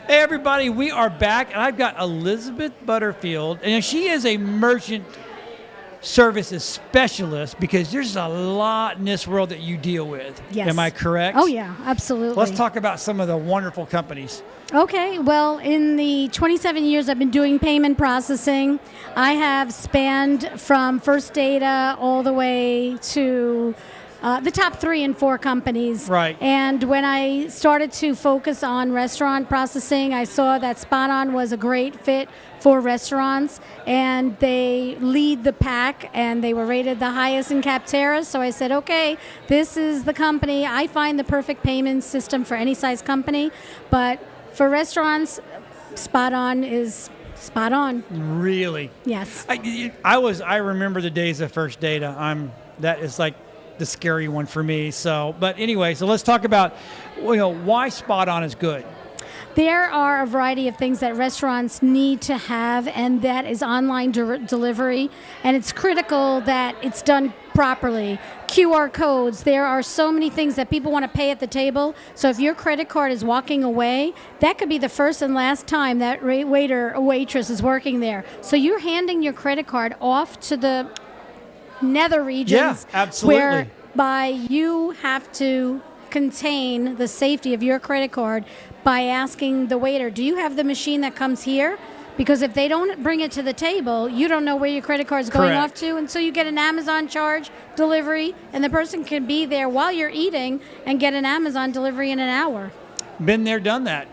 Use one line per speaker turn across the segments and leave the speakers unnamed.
Hey, everybody, we are back, and I've got Elisabeth Butterfield, and she is a merchant services specialist because there's a lot in this world that you deal with.
Yes.
Am I correct?
Oh, yeah, absolutely.
Let's talk about some of the wonderful companies.
Okay, well, in the 27 years I've been doing payment processing, I have spanned from First Data all the way to the top 3 and 4 companies.
Right.
And when I started to focus on restaurant processing, I saw that Spot On was a great fit for restaurants, and they lead the pack, and they were rated the highest in Capterra. So I said, okay, this is the company. I find the perfect payment system for any size company, but for restaurants, Spot On is spot on.
Really?
Yes.
I remember the days of First Data. That is like the scary one for me. So, but anyway, so let's talk about why Spot On is good.
There are a variety of things that restaurants need to have, and that is online delivery, and it's critical that it's done properly. QR codes, there are so many things that people want to pay at the table, so if your credit card is walking away, that could be the first and last time that waiter or waitress is working there. So you're handing your credit card off to the nether regions,
Yeah, absolutely.
whereby you have to contain the safety of your credit card by asking the waiter, do you have the machine that comes here? Because if they don't bring it to the table, you don't know where your credit card is going
Correct.
off to, and so you get an Amazon charge delivery, and the person can be there while you're eating and get an Amazon delivery in an hour.
Been there, done that.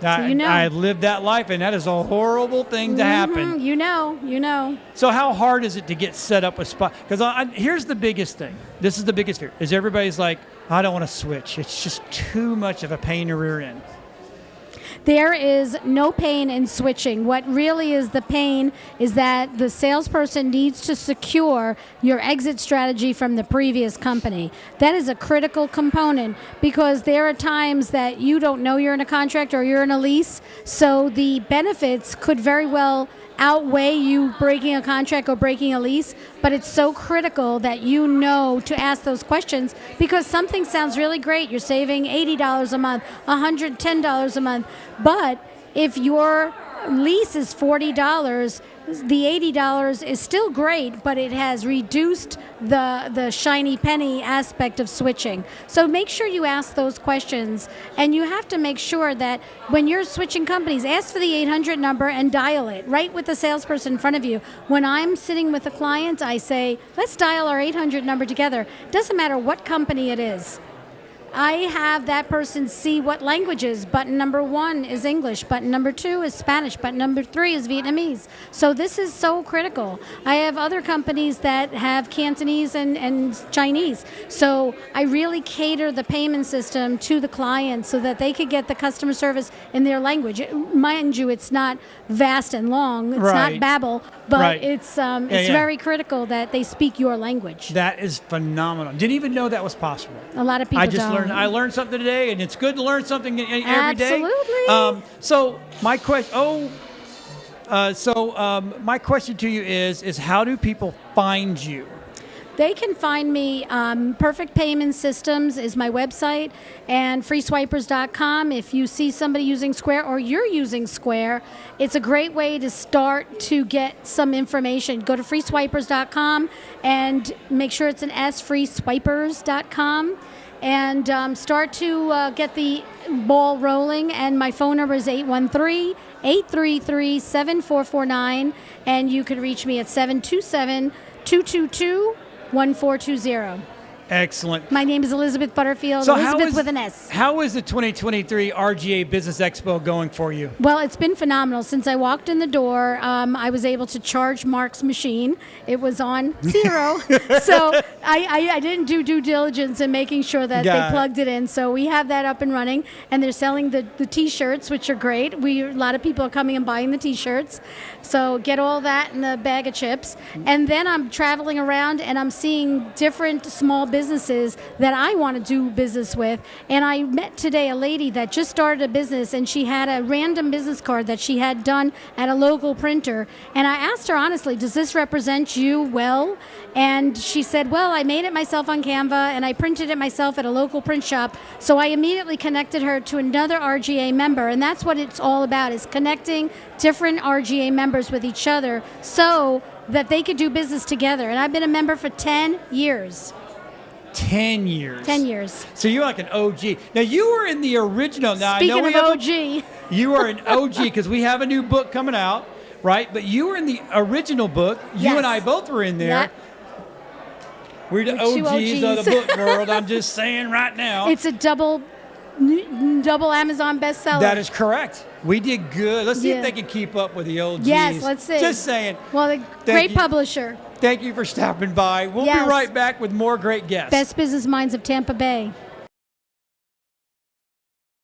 So you know.
I've lived that life, and that is a horrible thing to happen.
You know.
So how hard is it to get set up with Spot? Because here's the biggest thing. This is the biggest fear. Is everybody's like, I don't want to switch. It's just too much of a pain to rear in.
There is no pain in switching. What really is the pain is that the salesperson needs to secure your exit strategy from the previous company. That is a critical component because there are times that you don't know you're in a contract or you're in a lease, so the benefits could very well outweigh you breaking a contract or breaking a lease, but it's so critical that you know to ask those questions because something sounds really great. You're saving $80 a month, $110 a month, but if your lease is $40, the $80 is still great, but it has reduced the shiny penny aspect of switching. So make sure you ask those questions, and you have to make sure that when you're switching companies, ask for the 800 number and dial it right with the salesperson in front of you. When I'm sitting with a client, I say, let's dial our 800 number together. Doesn't matter what company it is. I have that person see what languages. Button number 1 is English. Button number 2 is Spanish. Button number 3 is Vietnamese. So this is so critical. I have other companies that have Cantonese and Chinese. So I really cater the payment system to the client so that they could get the customer service in their language. Mind you, it's not vast and long. It's
Right.
not Babel, but
Right.
it's
yeah.
very critical that they speak your language.
That is phenomenal. Didn't even know that was possible.
A lot of people don't.
I learned something today, and it's good to learn something every day.
Absolutely.
So my question, my question to you is how do people find you?
They can find me. Perfect Payment Systems is my website, and freeswipers.com. If you see somebody using Square or you're using Square, it's a great way to start to get some information. Go to freeswipers.com and make sure it's an S, freeswipers.com, and start to get the ball rolling. And my phone number is 813-833-7449, and you can reach me at 727-222-1420.
Excellent.
My name is Elisabeth Butterfield,
So
Elisabeth with an S.
How is the 2023 RGA Business Expo going for you?
Well, it's been phenomenal. Since I walked in the door, I was able to charge Mark's machine. It was on 0. So I didn't do due diligence in making sure that they plugged it in. So we have that up and running, and they're selling the T-shirts, which are great. A lot of people are coming and buying the T-shirts. So get all that in the bag of chips. And then I'm traveling around, and I'm seeing different small businesses that I want to do business with. And I met today a lady that just started a business, and she had a random business card that she had done at a local printer. And I asked her honestly, does this represent you well? And she said, well, I made it myself on Canva and I printed it myself at a local print shop. So I immediately connected her to another RGA member. And that's what it's all about, is connecting different RGA members with each other so that they could do business together. And I've been a member for 10 years.
10 years.
10 years.
So you're like an OG. Now, you were in the original. Now,
Speaking
I know we
of
have
OG.
You are an OG because we have a new book coming out, right? But you were in the original book. You
Yes.
and I both were in there.
Yeah.
We're the
We're two
OGs of
OGs.
the book world. I'm just saying right now.
It's a double Amazon bestseller.
That is correct. We did good. Let's see if
Yeah.
they can keep up with the OGs.
Yes, let's see.
Just saying.
Well, a
Thank
great
you.
publisher.
Thank you for stopping by. We'll
Yes.
be right back with more great guests.
Best business minds of Tampa Bay.